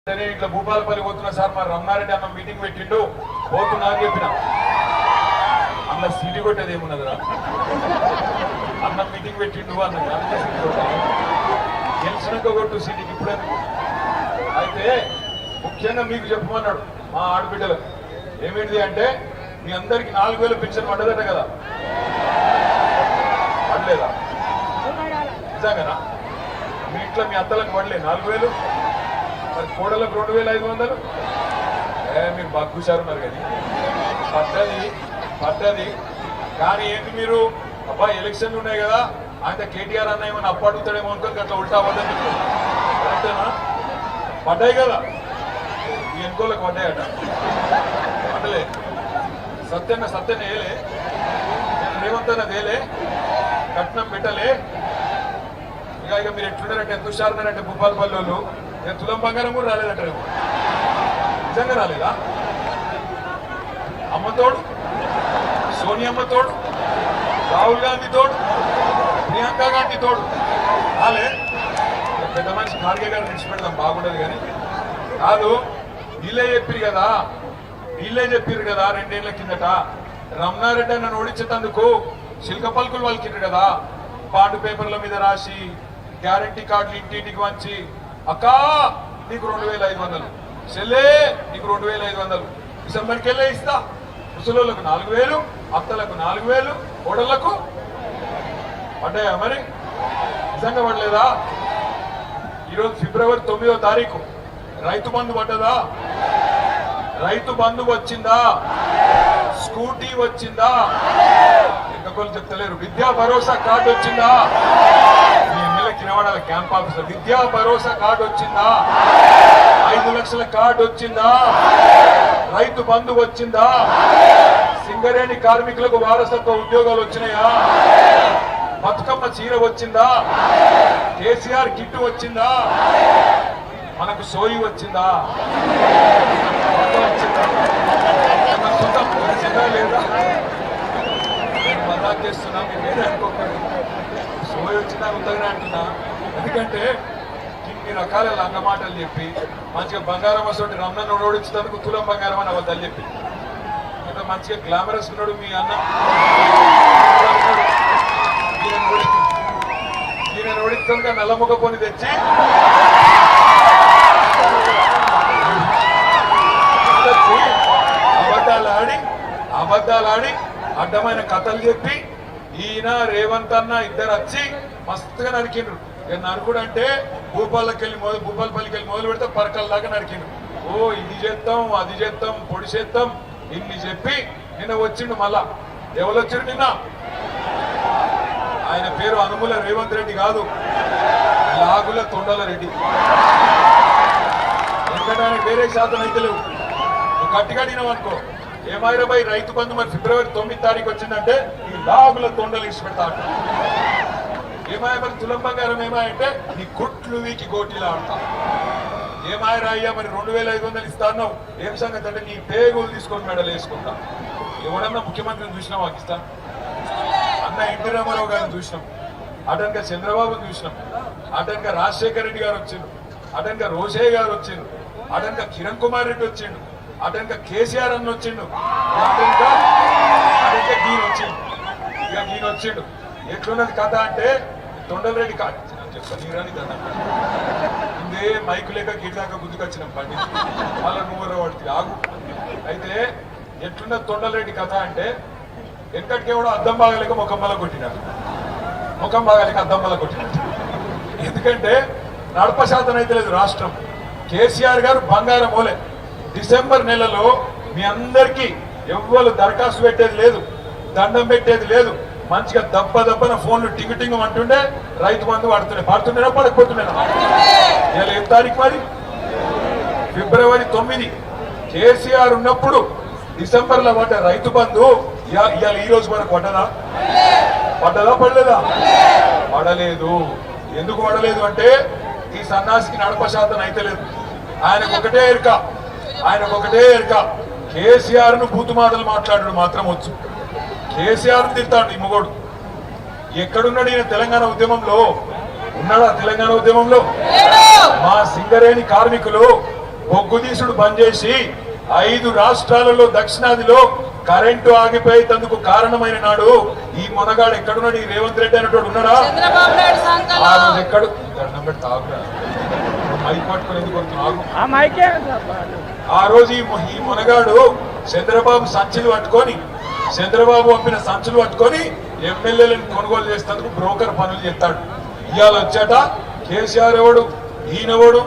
ఇట్లా భూపాలపల్లి పోతున్నా సార్ మరి రమణారెడ్డి అన్న మీటింగ్ పెట్టిండు పోతున్నా అని చెప్పిన అన్న సీటీ కొట్టేది ఏమున్నదిరా అన్న మీటింగ్ పెట్టిండు అన్న గెలిచినాక కొట్టు సీటీకి ఇప్పుడే అయితే ముఖ్యంగా మీకు చెప్పమన్నాడు మా ఆడబిడ్డలు ఏమిటిది అంటే మీ అందరికి 4000 పెన్షన్ పడ్డదట కదా పడలేదా నిజంగానా మీ ఇంట్లో మీ అత్తలకు పడలే 4000 మరి కోడలకు 2500 మీరు బగ్గుసారున్నారు కానీ పడ్డది కానీ ఏంటి మీరు అబ్బా ఎలక్షన్లు ఉన్నాయి కదా ఆయన కేటీఆర్ అన్న ఏమన్నా అప్పడుగుతాడేమో అనుకోని అట్లా ఉల్టా అవ్వదని కరెక్టేనా పడ్డాయి కదా ఈ ఎన్కోలకు పడ్డాయట పడ్డలే సత్యన్న వేయలే రేవంత్ అన్న వేయలే కట్నం పెట్టలే ఇక మీరు ఎట్లున్నారంటే ఎంత హుషారున్నారంటే భూపాలపల్లి వాళ్ళు తులం బంగారం కూడా రాలేదంట నిజంగా రాలేదా అమ్మతోడు సోనియమ్మ తోడు రాహుల్ గాంధీ తోడు ప్రియాంక గాంధీ తోడు రాలే పెద్ద మనిషి ఖార్గే గారు నిలిచిపెడదాం బాగుండదు కానీ కాదు వీళ్ళే చెప్పారు కదా 2 ఏళ్ల కిందట రమణారెడ్డి నన్ను ఓడించేటందుకు శిల్క పలుకులు వలికిండ్రు కదా బాండ్ పేపర్ల మీద రాసి గ్యారంటీ కార్డులు ఇంటింటికి వంచి అక్కా నీకు 2500 చెల్లే నీకు 2500 డిసెంబర్కి వెళ్ళే ఇస్తా ముసలోళ్ళకు 4000 అత్తలకు 4000 కోడళ్లకు పడ్డాయా మరి నిజంగా పడలేదా ఈరోజు ఫిబ్రవరి 9వ తారీఖు రైతు బంధు పడ్డదా రైతు బంధు వచ్చిందా స్కూటీ వచ్చిందా ఇంకొకరు చెప్తలేరు విద్యా భరోసా కార్డు వచ్చిందా మీ ఎమ్మెల్యే కినవాడాల క్యాంప్ ఆఫీసర్ విద్యా భరోసా కార్డు వచ్చిందా 5 లక్షల కార్డు వచ్చిందా రైతు బంధు వచ్చిందా సింగరేణి కార్మికులకు వారసత్వ ఉద్యోగాలు వచ్చినాయా బతుకమ్మ చీర వచ్చిందా కేసీఆర్ కిట్టు వచ్చిందా మనకు సోయి వచ్చిందా లేదా నేను మజాక్ చేస్తున్నా మీరు ఏదో అనుకోకండి సోయి వచ్చిందా ఉందని అంటున్నా ఎందుకంటే ఇన్ని రకాల లంగ మాటలు చెప్పి మంచిగా బంగారం వస్తుంటే రమణ ఓడించడానికి తులం బంగారం అని అబద్ధాలు చెప్పి అంటే మంచిగా గ్లామరస్ ఉన్నాడు మీ అన్న ఈయన ఓడించడానికి నల్లముఖ పోని తెచ్చి అబద్ధాలాడి అడ్డమైన కథలు చెప్పి ఈయన రేవంత్ అన్న ఇద్దరు వచ్చి మస్తుగా నరికిండ్రు నరుకుడు అంటే భూపాలపల్లికి వెళ్ళి మొదలు పెడితే పరకల దాకా నరికిండ్రు ఓ ఇది చేద్దాం అది చేద్దాం పొడి చేద్దాం ఇన్ని చెప్పి నిన్న వచ్చిండు మళ్ళా ఎవరు వచ్చిండు నిన్న ఆయన పేరు అనుముల రేవంత్ రెడ్డి కాదు లాగుల తొండల రెడ్డి ఎందుకంటే ఆయన వేరే శాతం అయితే లేవు నువ్వు గట్టిగా అడిగినావు ఏమాయిరాబాయి రైతు బంధు మరి ఫిబ్రవరి 9వ తారీఖు వచ్చిందంటే ఈ లాగుల తొండలు ఇచ్చి పెడతా ఏమాయ మరి తులం బంగారం ఏమాయంటే నీ కుట్లు వీకి గోటీలా ఆడతా ఏమాయరా అయ్యా మరి 2500 ఇస్తా అన్నావు ఏం సంగతి అంటే నీ పేగులు తీసుకొని మెడలు వేసుకుంటా ఎవడన్నా ముఖ్యమంత్రిని చూసినావు పాకిస్తాన్ అన్న ఎన్టీ రామారావు గారిని చూసినాం అటనక చంద్రబాబుని చూసినాం అటనక రాజశేఖర రెడ్డి గారు వచ్చిండు అటనక రోషయ్య గారు వచ్చిండు అటనక కిరణ్ కుమార్ రెడ్డి వచ్చిండు అటనక కేసీఆర్ అన్న వచ్చిండు అటనక ఈయన వచ్చిండు ఎట్లున్నది కథ అంటే తొండలరెడ్డి చెప్పనీరాని కదా ఇదే మైకు లేక గిరిదాకా గుర్తుకొచ్చిన బండి మళ్ళీ నువ్వు వాడికి ఆగు అయితే ఎట్లున్నది తొండలరెడ్డి కథ అంటే వెనకటికే కూడా అద్దం బాగాలేక ముఖం మళ్ళా కొట్టినారు ముఖం బాగాలేక అద్దం మళ్ళా కొట్టినారు ఎందుకంటే నడప శాతం అయితే లేదు రాష్ట్రం కేసీఆర్ గారు బంగారం పోలే డిసెంబర్ నెలలో మీ అందరికీ ఎవ్వరు దరఖాస్తు పెట్టేది లేదు దండం పెట్టేది లేదు మంచిగా దబ్బన ఫోన్లు టింగు టింగు అంటుండే రైతు బంధు పడుతుండేనా పడకపోతుండేనా ఇలా ఏం తారీఖు మరి ఫిబ్రవరి 9 కేసీఆర్ ఉన్నప్పుడు డిసెంబర్ లో పడ్డ రైతు బంధు ఇవాళ ఈ రోజు వరకు పడ్డదా పడలేదా పడలేదు ఎందుకు పడలేదు అంటే ఈ సన్నాసికి నడప శాతం అయితే లేదు ఆయనకు ఒకటే ఎరుక కేసీఆర్ ను బూతు మాటలు మాట్లాడడం మాత్రం వచ్చు కేసీఆర్ తిడతాడు ఈ మొగోడు ఎక్కడున్నాడు ఈయన తెలంగాణ ఉద్యమంలో ఉన్నాడా తెలంగాణ ఉద్యమంలో మా సింగరేణి కార్మికులు బొగ్గు తీసుడు బంద్ చేసి 5 రాష్ట్రాలలో దక్షిణాదిలో కరెంటు ఆగిపోయేందుకు కారణమైన నాడు ఈ మొనగాడు ఎక్కడున్నాడు? ఈ రేవంత్ రెడ్డి అనేటోడు ఉన్నాడా? ఆ రోజు ఎక్కడు దండం పెట్టి తాగురా మైక్ పట్టుకుని ఎందుకు వస్తున్నావు? ఆ రోజు ఈ మొనగాడు చంద్రబాబు సంచులు పట్టుకొని చంద్రబాబు పంపిన సంచులు పట్టుకొని ఎమ్మెల్యేలను కొనుగోలు చేసేందుకు బ్రోకర్ పనులు చేస్తాడు. ఇవాళ వచ్చాట కేసీఆర్ ఎవడు, ఈయనవడు,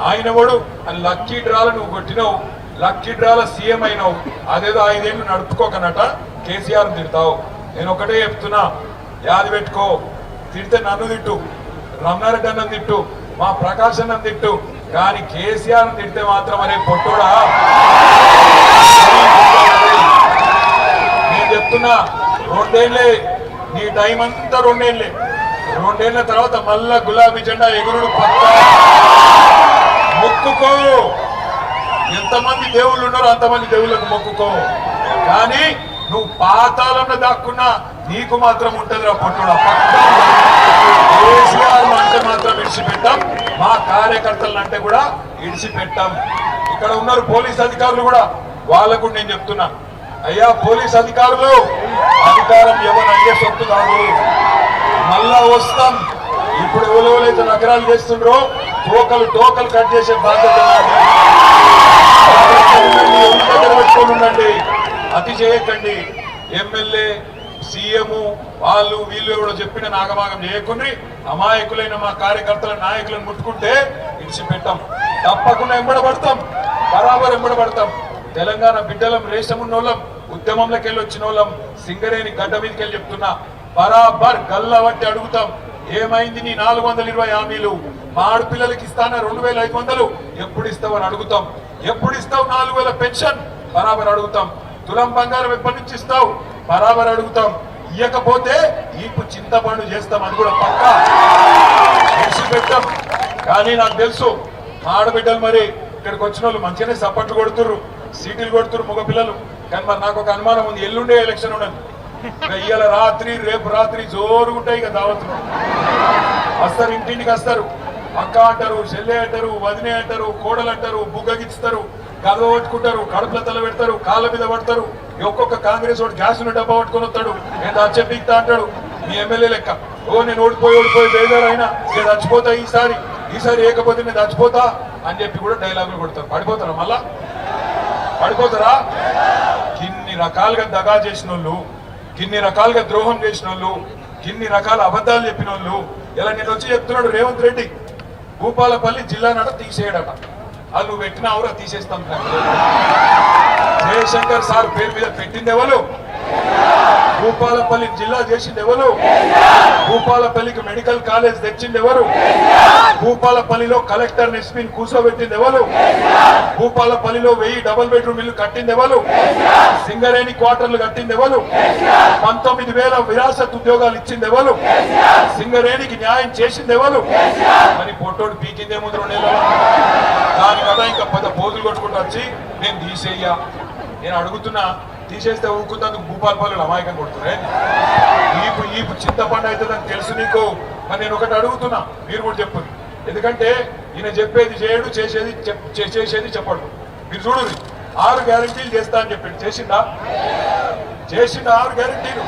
ఆయనవడు అని లక్కీ డ్రాల నువ్వు కొట్టినావు, లక్కీ డ్రాల సీఎం అయినావు. అదేదో 5 ఏళ్ళు నడుపుకోకనట కేసీఆర్ తిడతావు. నేను ఒకటే చెప్తున్నా, యాది పెట్టుకో, తిడితే నన్ను తిట్టు, రమణారెడ్డి అన్నం తిట్టు, మా ప్రకాశ్ అన్నం తిట్టు, కానీ కేసీఆర్ తిడితే మాత్రం అరే పొట్టుడా. నేను చెప్తున్నా 2 ఏళ్ళే నీ టైం అంతా 2 ఏళ్ళే. 2 ఏళ్ల తర్వాత మళ్ళా గులాబీ జెండా ఎగురుడు పక్క. మొక్కుకో, ఎంతమంది దేవుళ్ళు ఉన్నారో అంతమంది దేవుళ్ళకు మొక్కుకో, కానీ నువ్వు పాతాళంలో దాక్కున్నా నీకు మాత్రం ఉంటుందిరా పొట్టుడా. కేసీఆర్ అంటే మాత్రం విడిచిపెట్టాం, మా కార్యకర్తలను అంటే కూడా విడిచిపెట్టాం. ఇక్కడ ఉన్నారు పోలీస్ అధికారులు కూడా, వాళ్ళకు నేను చెప్తున్నా, అయ్యా పోలీస్ అధికారులు, అధికారం ఎవరు అయ్యే సొత్తు కాదు, మళ్ళా వస్తాం. ఇప్పుడు ఎవరైతే నగరాలు చేస్తుండ్రో టోకలు కట్ చేసే బాధ్యత పెట్టుకొని ఉండండి, అతి చేయకండి. ఎమ్మెల్యే సీఎం వాళ్ళు వీళ్ళు కూడా చెప్పిన నాగమాగం చేయకుండ్రి. అమాయకులైన మా కార్యకర్తల నాయకులను ముట్టుకుంటే ఇడిచిపెట్టాం, తప్పకుండా ఎంబడబడతాం, బరాబర్ ఎంబడబడతాం. తెలంగాణ బిడ్డలం, రేషమున్నోళ్ళం, ఉద్యమంలోకి వెళ్ళి వచ్చిన వాళ్ళం, సింగరేణి గడ్డ మీదకి వెళ్ళి చెప్తున్నా, బరాబర్ గల్లబట్టి అడుగుతాం. ఏమైంది నీ 420 హామీలు? మా ఆడపిల్లలకి ఇస్తానా 2500, ఎప్పుడు ఇస్తావని అడుగుతాం. ఎప్పుడు ఇస్తావు 4000 పెన్షన్? బరాబర్ అడుగుతాం. తులం బంగారం ఎప్పటి నుంచి ఇస్తావు? బరాబర్ అడుగుతాం. ఇయ్యకపోతే ఈపు చింతపండు చేస్తాం, అది కూడా పక్కా పెట్టాం. కానీ నాకు తెలుసు మా ఆడబిడ్డలు మరి ఇక్కడికి వచ్చిన వాళ్ళు మంచిగానే సపోర్ట్లు కొడుతుర్రు, సీట్లు కొడుతురు మగపిల్లలు. కానీ మరి నాకు ఒక అనుమానం ఉంది, ఎల్లుండే ఎలక్షన్ ఉండదు. ఇవాళ రాత్రి రేపు రాత్రి జోరుగుంటాయి ఇక దావతులు. వస్తారు, ఇంటింటికి వస్తారు, అక్క అంటారు, చెల్లె అంటారు, వదినే అంటారు, కోడలు అంటారు, బుగ్గగిస్తారు, గదవ పట్టుకుంటారు, కడుపుల తల పెడతారు, కాళ్ళ మీద పడతారు. ఒక్కొక్క కాంగ్రెస్ వాడు గ్యాస్ డబ్బా పట్టుకొని వస్తాడు, నేను చచ్చిపోతా అంటాడు. మీ ఎమ్మెల్యే లెక్క, ఓ నేను ఓడిపోయి బేజారైనా నేను చచ్చిపోతా, ఈసారి ఏకపోతే నేను చచ్చిపోతా అని చెప్పి కూడా డైలాగులు కొడతారు. పడిపోతారా? మళ్ళా పడిపోతారా? కిన్ని రకాలుగా దగా చేసిన వాళ్ళు, కిన్ని రకాలుగా ద్రోహం చేసిన వాళ్ళు, కిన్ని రకాల అబద్ధాలు చెప్పిన వాళ్ళు, ఇలా నేను వచ్చి చెప్తున్నాడు రేవంత్ రెడ్డి, భూపాలపల్లి జిల్లా నట తీసేయడట. అది నువ్వు పెట్టిన అవరా తీసేస్తాం. జయశంకర్ సార్ పేరు మీద పెట్టింది ఎవరు? భూపాలపల్లి జిల్లా చేసింది ఎవరు? భూపాలపల్లికి మెడికల్ కాలేజ్ తెచ్చింది ఎవరు? భూపాలపల్లిలో కలెక్టర్ ఎస్పీని కూర్చోబెట్టింది ఎవరు? భూపాలపల్లిలో 1000 డబుల్ బెడ్రూమ్ ఇల్లు కట్టింది ఎవరు? సింగరేణి క్వార్టర్లు కట్టింది ఎవరు? 19,000 విరాసత్ ఉద్యోగాలు ఇచ్చింది ఎవరు? సింగరేణికి న్యాయం చేసింది ఎవరు? మరి పొట్టోడు పీకిందేమో 2 నెలలు. దాని కదా ఇంకా 10 పోజులు కొట్టుకుంటూ వచ్చి నేను తీసేయ్యా. నేను అడుగుతున్నా, తీసేస్తే ఊరుకుందందుకు భూపాలపల్లిలో అమాయకం కొడుతున్నాయి. ఈపు చింతపండు అవుతుందని తెలుసు నీకు. మరి నేను ఒకటి అడుగుతున్నా, మీరు కూడా చెప్పండి. ఎందుకంటే ఈయన చెప్పేది చేయడు, చేసేది చెప్పడు. మీరు చూడండి, 6 గ్యారంటీలు చేస్తా అని చెప్పాడు. చేసిందా? 6 గ్యారంటీలు.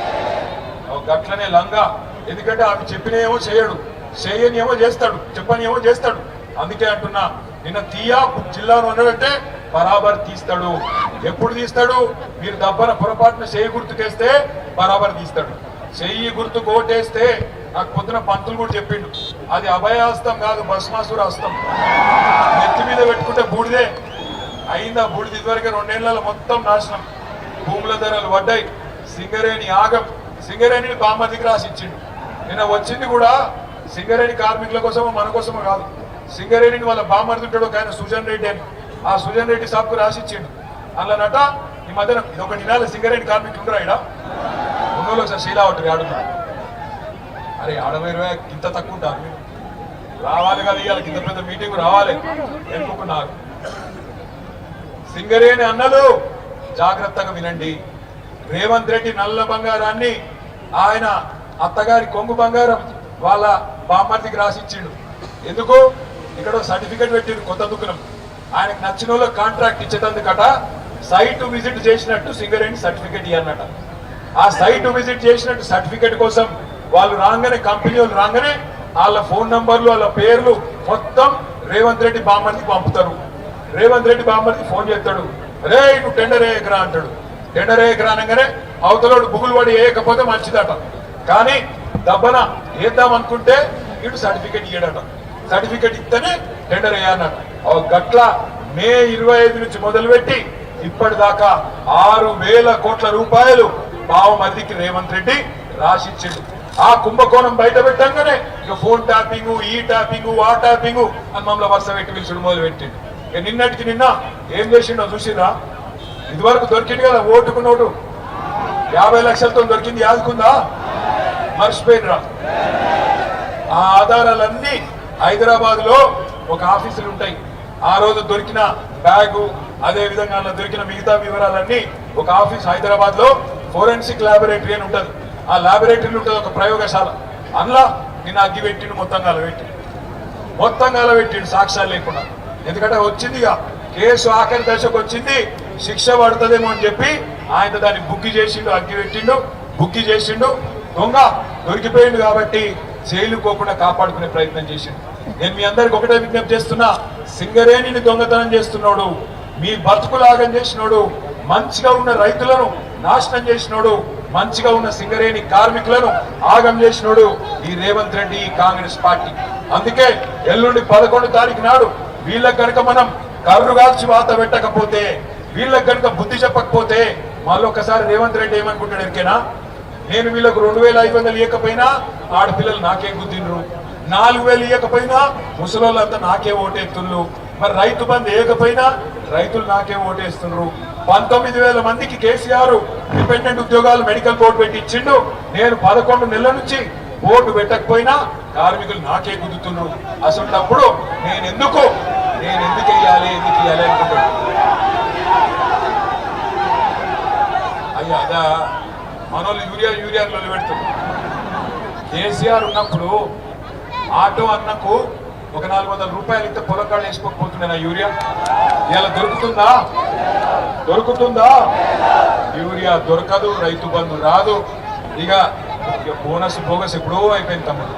గట్లనే లంగా. ఎందుకంటే అవి చెప్పినేమో చేయడు, చేయని ఏమో చేస్తాడు, చెప్పని ఏమో చేస్తాడు. అందుకే అంటున్నా, నిన్న తీయా జిల్లాను ఉన్నాడంటే బరాబర్ తీస్తాడు. ఎప్పుడు తీస్తాడు? మీరు దబ్బన పొరపాటున చెయ్యి గుర్తుకేస్తే బరాబర్ తీస్తాడు. చెయ్యి గుర్తు కోటేస్తే నాకు పొద్దున పంతులు కూడా చెప్పిండు, అది అభయాస్తం కాదు, భస్మాసుర హస్తం. నెత్తి మీద పెట్టుకుంటే బూడిదే అయిందా? బూడిది ఇదివరకే 2 ఏళ్లలో మొత్తం నాశనం, భూముల ధరలు పడ్డాయి. సింగరేణి ఆగం. సింగరేణిని బామ్మదికి రాసి ఇచ్చిండు. నిన్న వచ్చింది కూడా సింగరేణి కార్మికుల కోసమో మన కోసమో కాదు, సింగరేణిని వాళ్ళ బామ్మర్దుంటాడు ఒక ఆయన సుజన్ రెడ్డి అని, ఆ సుజన్ రెడ్డి సాబ్కు రాసిచ్చిండు. అందులోనట ఈ మధ్యన ఒక నినాల సింగరేణి కార్మికులు ఉండరా ఇక్కడ ఉన్నోళ్ళు ఒకసారి శీలా ఉంటుంది ఆడుతున్నారు. అరే 60 ఇంత తక్కువ ఉంటారు, రావాలి కదా ఇవాళ ఇంత పెద్ద మీటింగ్ రావాలి ఎన్నుకున్నారు. సింగరేణి అన్నలు జాగ్రత్తగా వినండి. రేవంత్ రెడ్డి నల్ల బంగారాన్ని ఆయన అత్తగారి కొంగు బంగారం వాళ్ళ బామ్మర్దికి రాసిచ్చిండు. ఎందుకు? ఇక్కడ సర్టిఫికెట్ పెట్టిండు కొత్త దుకాణం. ఆయనకు నచ్చిన వాళ్ళకి కాంట్రాక్ట్ ఇచ్చేటందుకట సైట్ విజిట్ చేసినట్టు సింగరేణి సర్టిఫికేట్ ఇవ్వనట. ఆ సైట్ విజిట్ చేసినట్టు సర్టిఫికేట్ కోసం వాళ్ళు రాగానే, కంపెనీ వాళ్ళు రాగానే వాళ్ళ ఫోన్ నంబర్లు, వాళ్ళ పేర్లు మొత్తం రేవంత్ రెడ్డి బామ్మర్దికి పంపుతారు. రేవంత్ రెడ్డి బామ్మర్దికి ఫోన్ చేస్తాడు, రే నువ్వు టెండర్ వేయకరా అంటాడు. టెండర్ వేయకరా అనగానే అవతలోడు బుగులు పడి వేయకపోతే మంచిదట. కానీ దబ్బన వేద్దాం అనుకుంటే ఇటు సర్టిఫికేట్ ఇయ్యడట. సర్టిఫికేట్ ఇస్తేనే టెండర్ వేయాలన్నట. గట్ల మే 25 నుంచి మొదలుపెట్టి ఇప్పటిదాకా 6,000 కోట్ల రూపాయలు బావమర్దికి రేవంత్ రెడ్డి రాసిచ్చిండు. ఆ కుంభకోణం బయట పెట్టంగానే ఇక ఫోన్ ట్యాపింగ్, ఈ ట్యాపింగ్, ఆ ట్యాపింగ్ అని మమ్మల్ని వరుస పెట్టి పిలుచుడు మొదలు పెట్టిండు. నిన్నటికి నిన్న ఏం చేసిండో చూసిరా? ఇదివరకు దొరికింది కదా ఓటుకు నోటు 50 లక్షలతో దొరికింది, యాదుకుందా? మర్చిపోయినరా? ఆ ఆధారాలన్నీ హైదరాబాద్ లో ఒక ఆఫీసులు ఉంటాయి. ఆ రోజు దొరికిన బ్యాగు, అదే విధంగా దొరికిన మిగతా వివరాలన్నీ ఒక ఆఫీస్ హైదరాబాద్ లో ఫోరెన్సిక్ ల్యాబొరేటరీ అని ఉంటుంది. ఆ ల్యాబొరేటరీలో ఉంటుంది ఒక ప్రయోగశాల. అందులో నిన్న అగ్గి పెట్టిండు, మొత్తం పెట్టిండు సాక్ష్యాలు లేకుండా. ఎందుకంటే వచ్చింది ఇక కేసు ఆఖరి దశకు వచ్చింది, శిక్ష పడుతుందేమో అని చెప్పి ఆయన దాన్ని బుక్కి చేసిండు, అగ్గి పెట్టిండు, బుక్కి చేసిండు. దొంగ దొరికిపోయిండు కాబట్టి జైలు పోకుండా కాపాడుకునే ప్రయత్నం చేసిండు. నేను మీ అందరికి ఒకటే విజ్ఞప్తి చేస్తున్నా, సింగరేణిని దొంగతనం చేస్తున్నాడు, మీ బతుకులాగం చేసినోడు, మంచిగా ఉన్న రైతులను నాశనం చేసినోడు, మంచిగా ఉన్న సింగరేణి కార్మికులను ఆగం చేసినోడు ఈ రేవంత్ రెడ్డి, ఈ కాంగ్రెస్ పార్టీ. అందుకే ఎల్లుండి 11 తారీఖు నాడు వీళ్ళకి కనుక మనం కర్రు కాల్చి వాత పెట్టకపోతే, వీళ్ళకి కనుక బుద్ధి చెప్పకపోతే మళ్ళొకసారి రేవంత్ రెడ్డి ఏమనుకుంటాడు ఎరికేనా? నేను వీళ్ళకు 2,500 ఇవ్వకపోయినా ఆడపిల్లలు నాకే గుద్దిండ్రు, 4,000 ఇవ్వకపోయినా ముసలోళ్ళంతా నాకే ఓటేస్తున్నారు, మరి రైతు బంధు వేయకపోయినా రైతులు నాకే ఓటేస్తున్నారు. 19,000 మందికి కేసీఆర్ డిపెండెంట్ ఉద్యోగాలు మెడికల్ బోర్డు పెట్టి ఇచ్చిండు. నేను 11 నెలల నుంచి బోర్డు పెట్టకపోయినా కార్మికులు నాకే గుద్దుతున్నారు. అసలు నేను ఎందుకు వేయాలి అనుకుంటాడు. అయ్యా అదా మనోళ్ళు యూరియాలో పెడుతుంది. కేసీఆర్ ఉన్నప్పుడు ఆటో అన్నకు ఒక 400 రూపాయలు ఇస్తే పొలకాళ్ళు వేసుకోకపోతుండే నా యూరియా. ఇలా దొరుకుతుందా? యూరియా దొరకదు, రైతు బంధు రాదు. ఇక బోనస్ ఎప్పుడో అయిపోయింది తమ్ముడు.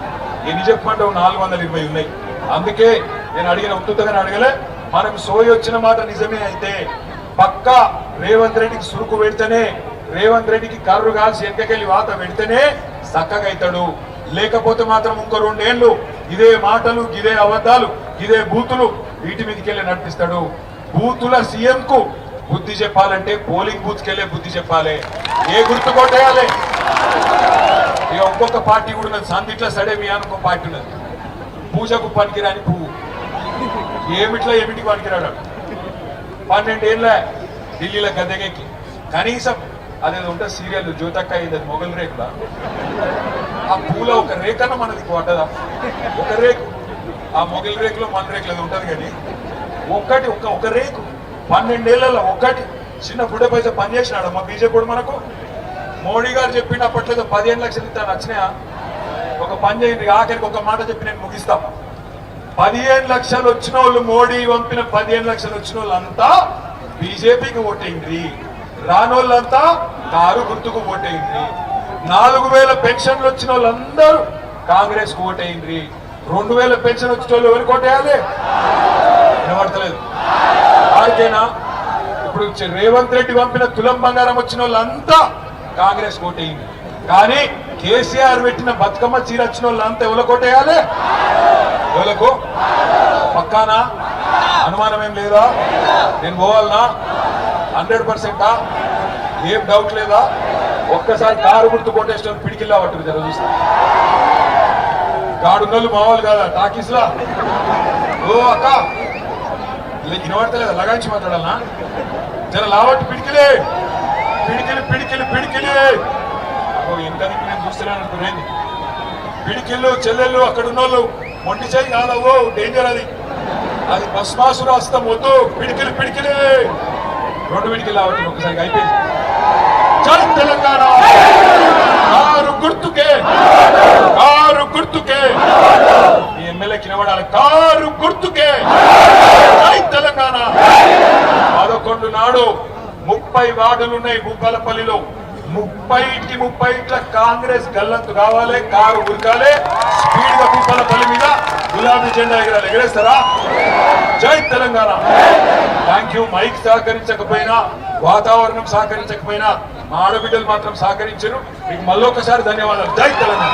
ఎన్ని చెప్పమంటావు? 420 ఉన్నాయి. అందుకే నేను అడిగిన ఉత్తుతగానే అడగలే. మనకు సోయి వచ్చిన మాట నిజమే అయితే పక్కా రేవంత్ రెడ్డికి సురుకు పెడితేనే, రేవంత్ రెడ్డికి కర్రు కాల్చి వెనకకెళ్ళి వాత పెడితేనే చక్కగా అవుతాడు. లేకపోతే మాత్రం ఇంకో 2 ఏళ్ళు ఇదే మాటలు, ఇదే అబద్ధాలు, ఇదే బూతులు వీటి మీదకి వెళ్ళి నడిపిస్తాడు. బూతుల సీఎం కు బుద్ధి చెప్పాలంటే పోలింగ్ బూత్ కెళ్ళే బుద్ధి చెప్పాలి. ఏ గుర్తు కొట్టేయాలి? ఇక ఇంకొక పార్టీ కూడా ఉన్నది, సందిట్ల సడేమి అనుకో పార్టీ ఉన్నది. పూజకు పనికిరాని పువ్వు, ఏమిటికి పనికిరాడు. 12 ఏళ్ళ ఢిల్లీలో గద్దెగెక్కి కనీసం అదేదో ఉంటుంది సీరియల్ జ్యోతక్క ఇది మొగల్ రేకుల, ఆ పూల ఒక రేఖన మనది పడ్డదా? ఒక రేకు, ఆ మొగల్ రేకులో మన రేకులు అది ఉంటుంది. కానీ ఒక రేకు 12 ఏళ్లలో ఒక్కటి చిన్న బుడ్డ పైసా పనిచేసినాడు మా బీజేపీ. మనకు మోడీ గారు చెప్పినప్పట్లేదు 15 లక్షలు ఇస్తాను వచ్చినాయా? ఒక పని చేయండి, ఆఖరికి ఒక మాట చెప్పి నేను ముగిస్తాం. 15 లక్షలు వచ్చిన వాళ్ళు, మోడీ పంపిన 15 లక్షలు వచ్చిన వాళ్ళంతా బీజేపీకి ఓటేయండి, రానోళ్ళంతా కారు గుర్తుకు ఓటేయండి. 4,000 పెన్షన్లు వచ్చిన వాళ్ళందరూ కాంగ్రెస్ కు ఓటేయండి. 2,000 పెన్షన్ వచ్చిన వాళ్ళు ఎవరికి ఓటేయాలి? వినబడతలేదు ఆడికేనా? ఇప్పుడు రేవంత్ రెడ్డి పంపిన తులం బంగారం వచ్చిన వాళ్ళంతా కాంగ్రెస్ ఓటేయండి. కానీ కేసీఆర్ పెట్టిన బతుకమ్మ చీర వచ్చిన వాళ్ళంతా ఎవరికి ఓటేయాలి? ఎవలకు? పక్కానా? అనుమానం ఏం లేదా? నేను పోవాలనా? 100%? ఏం డౌట్ లేదా? ఒక్కసారి కారు గుర్తు కొట్టేసిన పిడికిల్లా పట్టు జర చూస్తా. గాడున్నోళ్ళు మావాళ్ళు కాదా టాకీస్లా? ఓ అక్క వినబడతలేదా? లగాయించి మాట్లాడాలనా? జర లావట్టు పిడికిలే, పిడికిలి ఇంకా నేను చూస్తున్నాను అనుకునేది. పిడికిళ్ళు చెల్లెళ్ళు అక్కడ ఉన్నోళ్ళు మొండి చేయి కాదవో, డేంజర్ అది భస్మాసుర హస్తం వద్దు. పిడికిలి 2 పిడికిలు లావట్టు ఒకసారి అయిపోయింది. జై తెలంగాణ, కారు గుర్తుకే మీ ఎమ్మెల్యేకి నిలబడాలి. కారు గుర్తుకే. జై తెలంగాణ. 2022 నాడు 30 వార్డులు ఉన్నాయి భూపాలపల్లిలో. 30 కాంగ్రెస్ గల్లంతు కావాలి, కారు ఉరకాలి, స్పీడ్ గా భూపాలపల్లి మీద గులాబీ జెండా ఎగరాలి. ఎగరేస్తారా? Jai Telangana. Thank you. Mike సహకరించకపోయినా, వాతావరణం సహకరించకపోయినా మా ఆడబిడ్డలు మాత్రం సహకరించారు. మీకు మళ్ళొకసారి ధన్యవాదాలు. జై తెలంగాణ.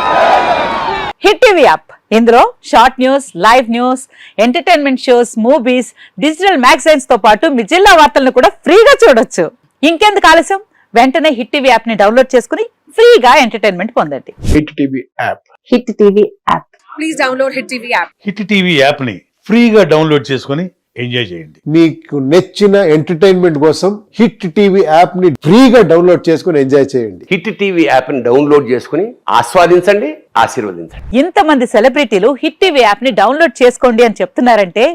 హిట్ టీవీ యాప్, ఇందులో short news, live news, entertainment shows, movies, digital magazines తో పాటు మీ జిల్లా వార్తలను కూడా ఫ్రీగా చూడొచ్చు. ఇంకెందుకు ఆలస్యం, వెంటనే హిట్ టీవీ యాప్ ని డౌన్లోడ్ చేసుకుని ఫ్రీగా ఎంటర్టైన్మెంట్ పొందండి. Hit TV app. Hit TV app. Please download hit TV app. Hit TV app ని ఫ్రీగా డౌన్లోడ్ చేసుకుని ఎంజాయ్ చేయండి. మీకు నచ్చిన ఎంటర్టైన్మెంట్ కోసం హిట్ టీవీ యాప్ ని ఫ్రీగా డౌన్లోడ్ చేసుకుని ఎంజాయ్ చేయండి. హిట్ టీవీ యాప్ ని డౌన్లోడ్ చేసుకుని ఆస్వాదించండి, ఆశీర్వదించండి. ఇంతమంది సెలబ్రిటీలు హిట్ టీవీ యాప్ ని డౌన్లోడ్ చేసుకోండి అని చెప్తున్నారంటే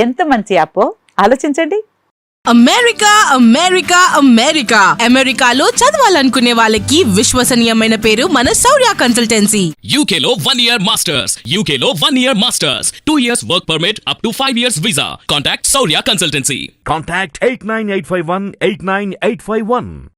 ఎంత మంచి యాప్ ఆలోచించండి. అమెరికా అమెరికా అమెరికా అమెరికాలో చదవాలనుకునే వాళ్ళకి విశ్వసనీయమైన పేరు మన శౌర్య కన్సల్టెన్సీ. UK లో 1 year masters. UK లో 1 year masters. 2 years work permit up to 5 years visa. Contact Saurya Consultancy. Contact 89851 89851.